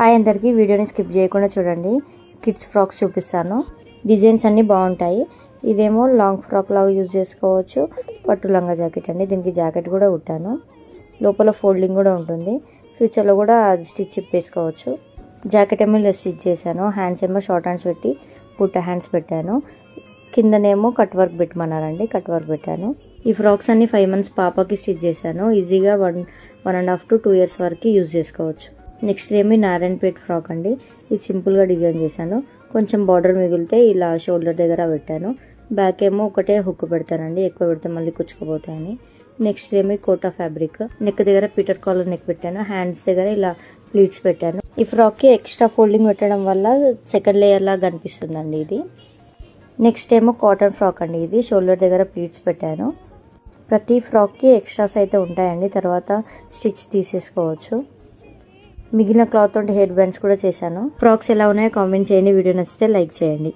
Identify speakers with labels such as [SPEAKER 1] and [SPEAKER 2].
[SPEAKER 1] Hi అందరికీ, వీడియోని skip చేయకుండా చూడండి. కిడ్స్ ఫ్రాక్స్ చూపిస్తాను. డిజైన్స్ అన్నీ బాగుంటాయి. ఇదేమో లాంగ్ ఫ్రాక్ లాగా యూజ్ చేసుకోవచ్చు. పట్టు లంగా జాకెట్ అండి. దీనికి జాకెట్ కూడా కుట్టాను. లోపల ఫోల్డింగ్ కూడా ఉంటుంది. ఫ్యూచర్లో కూడా స్టిచ్ వేసుకోవచ్చు. జాకెట్ ఏమో ఇలా స్టిచ్ చేశాను. హ్యాండ్స్ ఏమో షార్ట్ హ్యాండ్స్ పెట్టి బుట్ట హ్యాండ్స్ పెట్టాను. కిందనేమో కట్ వర్క్ పెట్టమన్నారండి, కట్ వర్క్ పెట్టాను. ఈ ఫ్రాక్స్ అన్ని 5 months పాపకి స్టిచ్ చేశాను. ఈజీగా 1.5 to 2 years వరకు యూజ్ చేసుకోవచ్చు. నెక్స్ట్ ఏమి నారాయణపేట్ ఫ్రాక్ అండి. ఇది సింపుల్గా డిజైన్ చేశాను. కొంచెం బార్డర్ మిగిలితే ఇలా షోల్డర్ దగ్గర పెట్టాను. బ్యాక్ ఏమో ఒకటే హుక్ పెడతానండి, ఎక్కువ పెడితే మళ్ళీ కుచ్చుకుపోతాయని. నెక్స్ట్ ఏమి కోటా ఫ్యాబ్రిక్. నెక్ దగ్గర పీటర్ కాలర్ నెక్ పెట్టాను. హ్యాండ్స్ దగ్గర ఇలా ప్లీట్స్ పెట్టాను. ఈ ఫ్రాక్కి ఎక్స్ట్రా ఫోల్డింగ్ పెట్టడం వల్ల సెకండ్ లేయర్ లాగా కనిపిస్తుందండి ఇది. నెక్స్ట్ ఏమో కాటన్ ఫ్రాక్ అండి. ఇది షోల్డర్ దగ్గర ప్లీట్స్ పెట్టాను. ప్రతి ఫ్రాక్కి ఎక్స్ట్రాస్ అయితే ఉంటాయండి, తర్వాత స్టిచ్ తీసేసుకోవచ్చు. మిగిలిన క్లాత్ తోటి హెయిర్ బ్యాండ్స్ కూడా చేశాను. ఫ్రాక్స్ ఎలా ఉన్నాయో కామెంట్ చేయండి. వీడియో నచ్చితే లైక్ చేయండి.